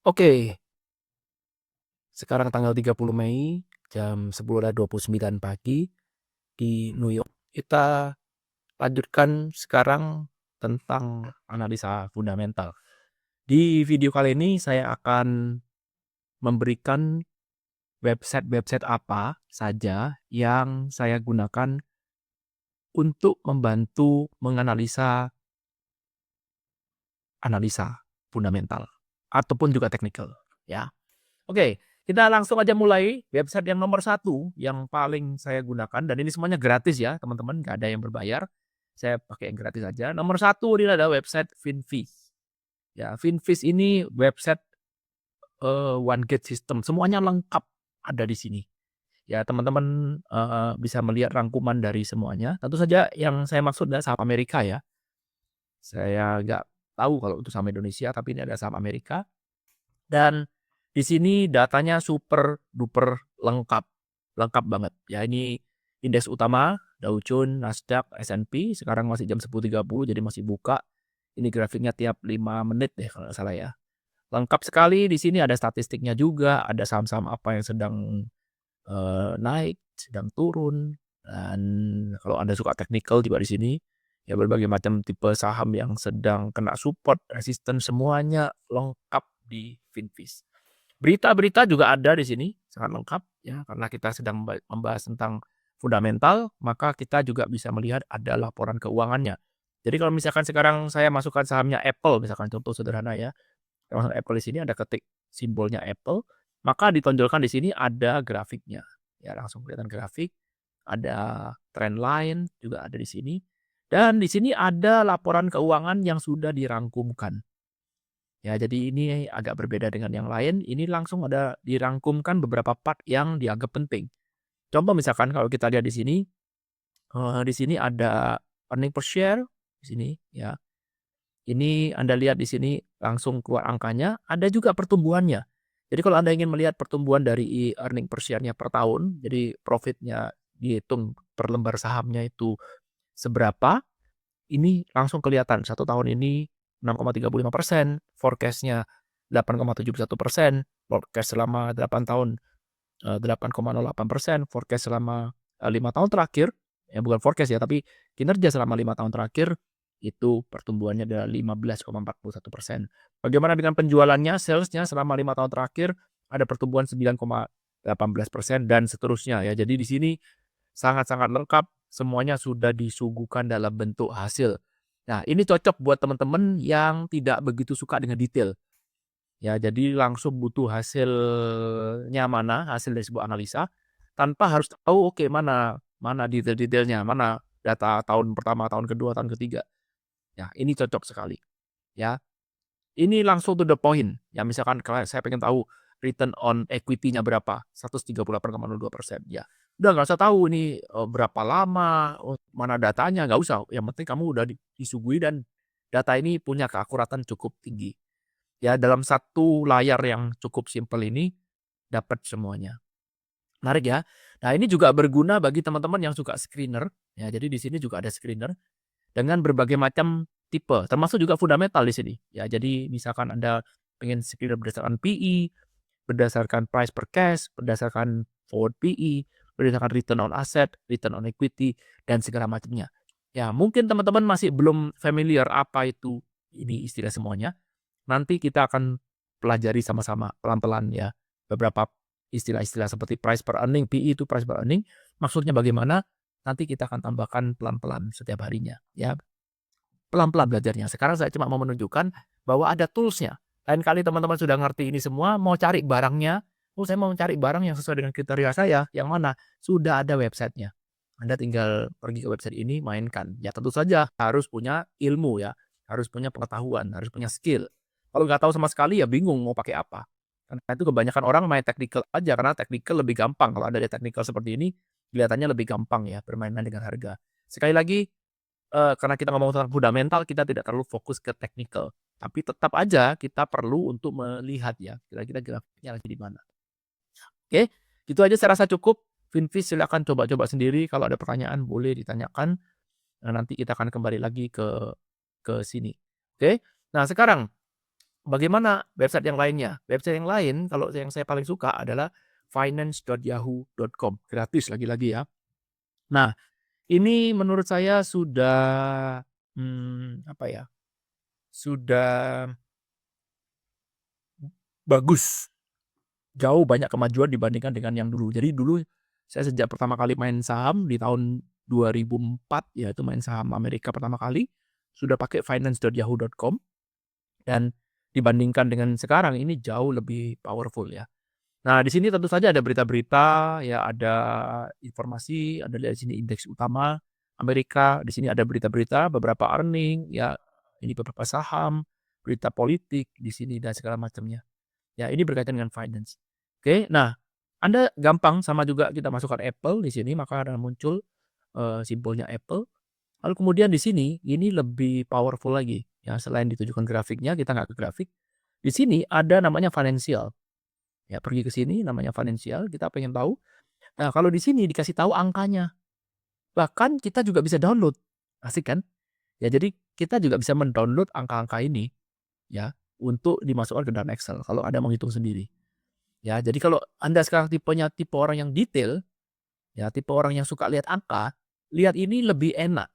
Oke, sekarang tanggal 30 Mei jam 10.29 pagi di New York. Kita lanjutkan sekarang tentang analisa fundamental. Di video kali ini saya akan memberikan website-website apa saja yang saya gunakan untuk membantu menganalisa analisa fundamental ataupun juga technical, ya. Oke, kita langsung aja mulai. Website yang nomor satu yang paling saya gunakan, dan ini semuanya gratis ya teman-teman, nggak ada yang berbayar. Saya pakai yang gratis aja. Nomor satu ini adalah website Finviz. Ya, Finviz ini website one gate system. Semuanya lengkap ada di sini. Ya, teman-teman bisa melihat rangkuman dari semuanya. Tentu saja yang saya maksud adalah saham Amerika ya. Saya nggak tahu kalau untuk saham Indonesia, tapi ini ada saham Amerika. Dan di sini datanya super duper lengkap. Lengkap banget. Ya, ini indeks utama, Dow Jones, Nasdaq, S&P. Sekarang masih jam 10.30 jadi masih buka. Ini grafiknya tiap 5 menit deh kalau nggak salah ya. Lengkap sekali. Di sini ada statistiknya juga, ada saham-saham apa yang sedang naik, sedang turun. Dan kalau Anda suka technical juga di sini, ya berbagai macam tipe saham yang sedang kena support, resisten, semuanya lengkap di Finviz. Berita-berita juga ada di sini, sangat lengkap ya, karena kita sedang membahas tentang fundamental, maka kita juga bisa melihat ada laporan keuangannya. Jadi kalau misalkan sekarang saya masukkan sahamnya Apple, misalkan contoh sederhana ya, masuk Apple di sini ada ketik simbolnya Apple, maka ditonjolkan di sini ada grafiknya. Ya, langsung kelihatan grafik, ada trend line juga ada di sini. Dan di sini ada laporan keuangan yang sudah dirangkumkan. Ya, jadi ini agak berbeda dengan yang lain. Ini langsung ada dirangkumkan beberapa part yang dianggap penting. Contoh misalkan kalau kita lihat di sini ada earning per share di sini ya. Ini Anda lihat di sini langsung keluar angkanya, ada juga pertumbuhannya. Jadi kalau Anda ingin melihat pertumbuhan dari earning per share-nya per tahun, jadi profitnya dihitung per lembar sahamnya itu seberapa, ini langsung kelihatan. 1 tahun ini 6,35%, forecast-nya 8,71%, forecast selama 8 tahun 8,08%, forecast selama 5 tahun terakhir, ya bukan forecast ya, tapi kinerja selama 5 tahun terakhir itu pertumbuhannya adalah 15,41%. Bagaimana dengan penjualannya, sales-nya selama 5 tahun terakhir ada pertumbuhan 9,18% dan seterusnya ya. Jadi di sini sangat-sangat lengkap, semuanya sudah disuguhkan dalam bentuk hasil. Nah, ini cocok buat teman-teman yang tidak begitu suka dengan detail. Ya, jadi langsung butuh hasilnya mana, hasil dari sebuah analisa, tanpa harus tahu oke mana mana detail-detailnya, mana data tahun pertama, tahun kedua, tahun ketiga. Ya, ini cocok sekali, ya. Ini langsung to the point. Ya, misalkan kalau saya pengen tahu return on equity-nya berapa, 138,02%. Ya, udah nggak usah tahu ini berapa lama, mana datanya, nggak usah. Yang penting kamu udah disuguhi dan data ini punya keakuratan cukup tinggi. Ya, dalam satu layar yang cukup simpel ini dapat semuanya. Menarik ya. Nah, ini juga berguna bagi teman-teman yang suka screener. Ya, jadi di sini juga ada screener dengan berbagai macam tipe, termasuk juga fundamental di sini. Ya, jadi misalkan Anda pengen screener berdasarkan PE, berdasarkan price per cash, berdasarkan forward PE, berdasarkan return on asset, return on equity, dan segala macamnya. Ya, mungkin teman-teman masih belum familiar apa itu ini istilah semuanya. Nanti kita akan pelajari sama-sama pelan-pelan ya. Beberapa istilah-istilah seperti price per earning, PE itu price per earning, maksudnya bagaimana? Nanti kita akan tambahkan pelan-pelan setiap harinya ya. Pelan-pelan belajarnya. Sekarang saya cuma mau menunjukkan bahwa ada tools-nya. Lain kali teman-teman sudah ngerti ini semua, mau cari barangnya, oh saya mau cari barang yang sesuai dengan kriteria saya, yang mana? Sudah ada websitenya. Anda tinggal pergi ke website ini, mainkan. Ya tentu saja harus punya ilmu ya, harus punya pengetahuan, harus punya skill. Kalau nggak tahu sama sekali ya bingung mau pakai apa. Karena itu kebanyakan orang main technical aja, karena technical lebih gampang. Kalau ada technical seperti ini, kelihatannya lebih gampang ya bermainan dengan harga. Sekali lagi, karena kita ngomong tentang fundamental, kita tidak terlalu fokus ke technical. Tapi tetap aja kita perlu untuk melihat ya, kira-kira grafiknya lagi di mana. Oke, gitu aja saya rasa cukup. Finviz silakan coba-coba sendiri, kalau ada pertanyaan boleh ditanyakan. Nah, nanti kita akan kembali lagi ke sini. Oke. Nah, sekarang bagaimana website yang lainnya? Website yang lain kalau yang saya paling suka adalah finance.yahoo.com, gratis lagi-lagi ya. Nah, ini menurut saya sudah, apa ya, sudah bagus, jauh banyak kemajuan dibandingkan dengan yang dulu. Jadi dulu saya sejak pertama kali main saham di tahun 2004, ya itu main saham Amerika pertama kali, sudah pakai finance.yahoo.com dan dibandingkan dengan sekarang ini jauh lebih powerful ya. Nah, di sini tentu saja ada berita-berita, ya ada informasi, ada di sini indeks utama Amerika, di sini ada berita-berita, beberapa earning, ya ini beberapa saham, berita politik di sini dan segala macamnya. Ya, ini berkaitan dengan finance. Oke, nah Anda gampang sama juga kita masukkan Apple di sini, maka akan muncul simbolnya Apple. Lalu kemudian di sini ini lebih powerful lagi, ya selain ditujukan grafiknya, kita nggak ke grafik. Di sini ada namanya financial. Ya, pergi ke sini namanya financial, kita pengen tahu. Nah, kalau di sini dikasih tahu angkanya. Bahkan kita juga bisa download. Asik kan? Ya, jadi kita juga bisa mendownload angka-angka ini ya untuk dimasukkan ke dalam Excel kalau Anda menghitung sendiri. Ya, jadi kalau Anda sekarang tipenya tipe orang yang detail, ya tipe orang yang suka lihat angka, lihat ini lebih enak.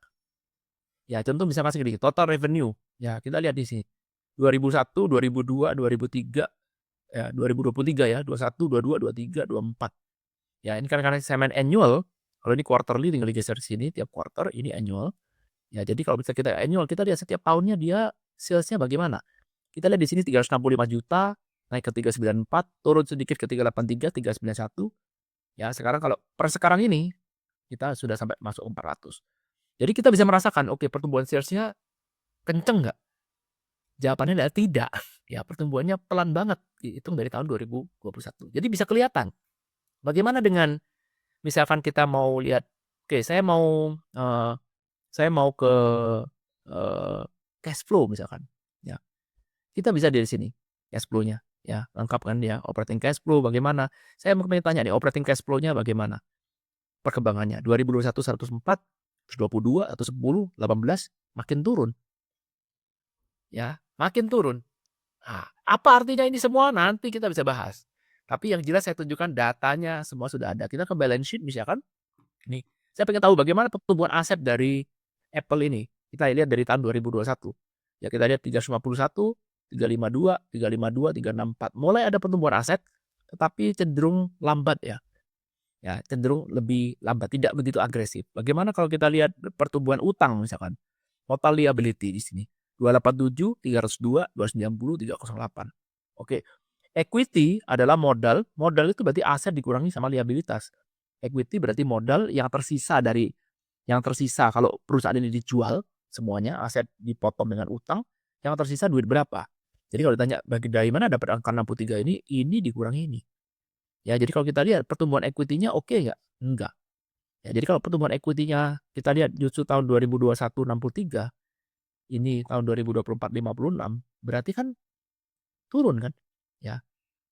Ya, contoh bisa masuk di total revenue. Ya, kita lihat di sini. 2001, 2002, 2003, ya 2023 ya, 21, 22, 23, 24. Ya, ini karena saya main annual, kalau ini quarterly tinggal digeser di sini tiap quarter, ini annual. Ya, jadi kalau bisa kita annual, kita lihat setiap tahunnya dia sales-nya bagaimana. Kita lihat di sini 365 juta, naik ke 394, turun sedikit ke 383, 391. Ya, sekarang kalau per sekarang ini kita sudah sampai masuk 400. Jadi kita bisa merasakan, oke pertumbuhan sales-nya kenceng nggak? Jawabannya adalah tidak. Ya, pertumbuhannya pelan banget dihitung dari tahun 2021. Jadi bisa kelihatan. Bagaimana dengan misalkan kita mau lihat, oke saya mau ke eee, cash flow misalkan, ya. Kita bisa dari sini cash flow-nya, ya lengkap kan ya, operating cash flow bagaimana. Saya mau pengen tanya nih operating cash flow-nya bagaimana perkembangannya? 2021 104, terus 22 atau 10, 18 makin turun, ya, makin turun. Nah, apa artinya ini semua? Nanti kita bisa bahas. Tapi yang jelas saya tunjukkan datanya semua sudah ada. Kita ke balance sheet misalkan, nih, saya pengen tahu bagaimana pertumbuhan aset dari Apple ini. Kita lihat dari tahun 2021. Ya kita lihat 351, 352, 352, 364. Mulai ada pertumbuhan aset, tetapi cenderung lambat ya. Ya, cenderung lebih lambat, tidak begitu agresif. Bagaimana kalau kita lihat pertumbuhan utang misalkan, total liability di sini 287, 302, 290, 308. Oke. Equity adalah modal, modal itu berarti aset dikurangi sama liabilitas. Equity berarti modal yang tersisa kalau perusahaan ini dijual semuanya, aset dipotong dengan utang, yang tersisa duit berapa? Jadi kalau ditanya dari mana dapat angka 63 ini dikurangi ini. Ya, jadi kalau kita lihat pertumbuhan equity-nya oke nggak? Enggak. Ya, jadi kalau pertumbuhan equity-nya kita lihat justru tahun 2021 63, ini tahun 2024 56, berarti kan turun kan? Ya.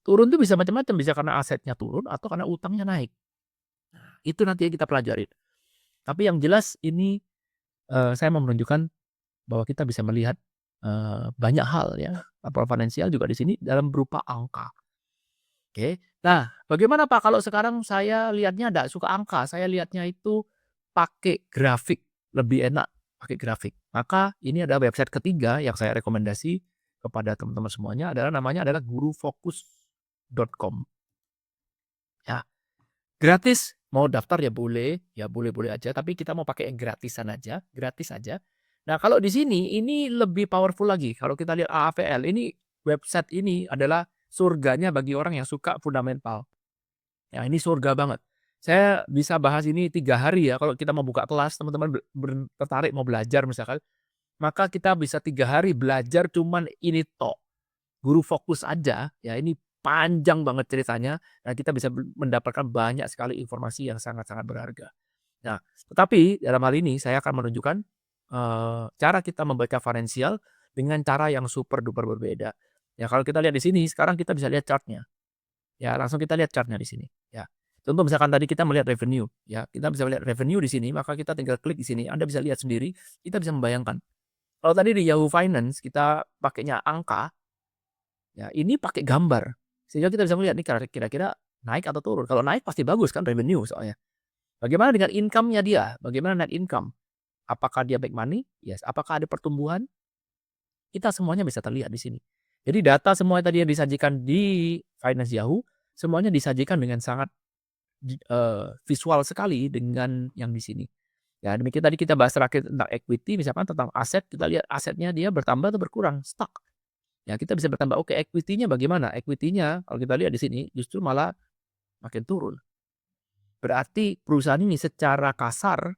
Turun tuh bisa macam-macam, bisa karena asetnya turun atau karena utangnya naik. Itu nanti yang kita pelajarin. Tapi yang jelas ini, saya mau menunjukkan bahwa kita bisa melihat, banyak hal ya, laporan finansial juga di sini dalam berupa angka. Oke. Nah, bagaimana Pak kalau sekarang saya lihatnya nggak suka angka, saya lihatnya itu pakai grafik, lebih enak pakai grafik. Maka ini ada website ketiga yang saya rekomendasi kepada teman-teman semuanya namanya adalah gurufokus.com. Ya, gratis, mau daftar ya boleh-boleh aja, tapi kita mau pakai yang gratisan aja, gratis aja. Nah, kalau di sini ini lebih powerful lagi, kalau kita lihat AAVL ini website ini adalah surganya bagi orang yang suka fundamental. Ya ini surga banget. Saya bisa bahas ini 3 hari ya, kalau kita mau buka kelas teman-teman tertarik mau belajar misalkan, maka kita bisa 3 hari belajar cuman ini tok. Guru fokus aja, ya ini panjang banget ceritanya dan kita bisa mendapatkan banyak sekali informasi yang sangat-sangat berharga. Nah, tetapi dalam hal ini saya akan menunjukkan, cara kita membaca finansial dengan cara yang super duper berbeda. Ya kalau kita lihat di sini sekarang kita bisa lihat chart-nya. Ya langsung kita lihat chart-nya di sini, ya. Contoh misalkan tadi kita melihat revenue, ya kita bisa melihat revenue di sini, maka kita tinggal klik di sini, Anda bisa lihat sendiri, kita bisa membayangkan. Kalau tadi di Yahoo Finance kita pakainya angka, Ya, ini pakai gambar. Sehingga kita bisa melihat nih kira-kira naik atau turun. Kalau naik pasti bagus kan revenue soalnya. Bagaimana dengan income-nya dia? Bagaimana net income? Apakah dia make money? Yes. Apakah ada pertumbuhan? Kita semuanya bisa terlihat di sini. Jadi data semua tadi yang disajikan di Finance Yahoo, semuanya disajikan dengan sangat visual sekali dengan yang di sini. Ya, demikian tadi kita bahas terakhir tentang equity, misalkan tentang aset, kita lihat asetnya dia bertambah atau berkurang, stock. Ya, kita bisa bertambah, oke equity-nya bagaimana? Equity-nya kalau kita lihat di sini justru malah makin turun. Berarti perusahaan ini secara kasar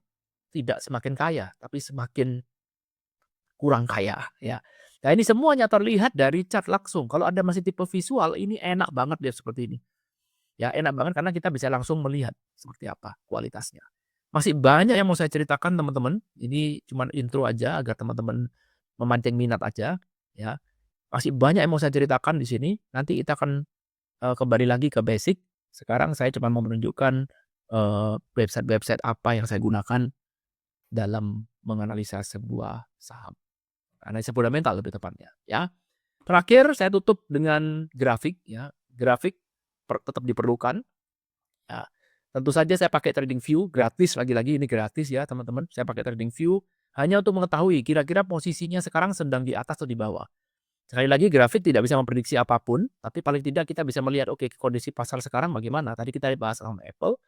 tidak semakin kaya, tapi semakin kurang kaya, ya. Nah, ini semuanya terlihat dari chart langsung. Kalau Anda masih tipe visual, ini enak banget dia seperti ini. Ya, enak banget karena kita bisa langsung melihat seperti apa kualitasnya. Masih banyak yang mau saya ceritakan teman-teman. Ini cuma intro aja agar teman-teman memancing minat aja, ya. Masih banyak yang mau saya ceritakan di sini. Nanti kita akan kembali lagi ke basic. Sekarang saya cuma mau menunjukkan website-website apa yang saya gunakan dalam menganalisa sebuah saham. Analisa fundamental lebih tepatnya, ya. Terakhir saya tutup dengan grafik, ya. Grafik tetap diperlukan. Ya, tentu saja saya pakai TradingView gratis, lagi-lagi ini gratis ya teman-teman. Saya pakai TradingView hanya untuk mengetahui kira-kira posisinya sekarang sedang di atas atau di bawah. Sekali lagi grafik tidak bisa memprediksi apapun, tapi paling tidak kita bisa melihat oke kondisi pasar sekarang bagaimana. Tadi kita bahas saham Apple,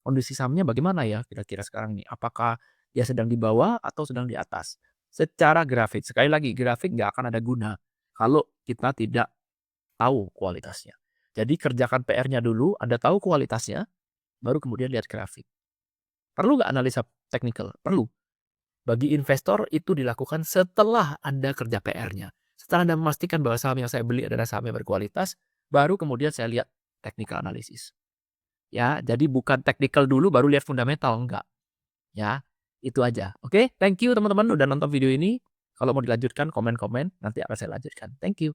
kondisi sahamnya bagaimana ya kira-kira sekarang nih. Apakah dia sedang di bawah atau sedang di atas? Secara grafik, sekali lagi grafik nggak akan ada guna kalau kita tidak tahu kualitasnya. Jadi kerjakan PR-nya dulu, Anda tahu kualitasnya, baru kemudian lihat grafik. Perlu nggak analisa teknikal? Perlu. Bagi investor itu dilakukan setelah Anda kerja PR-nya. Setelah Anda memastikan bahwa saham yang saya beli adalah saham yang berkualitas, baru kemudian saya lihat technical analysis. Ya, jadi bukan technical dulu baru lihat fundamental, enggak. Ya, itu aja. Oke, thank you teman-teman udah nonton video ini. Kalau mau dilanjutkan komen-komen, nanti akan saya lanjutkan. Thank you.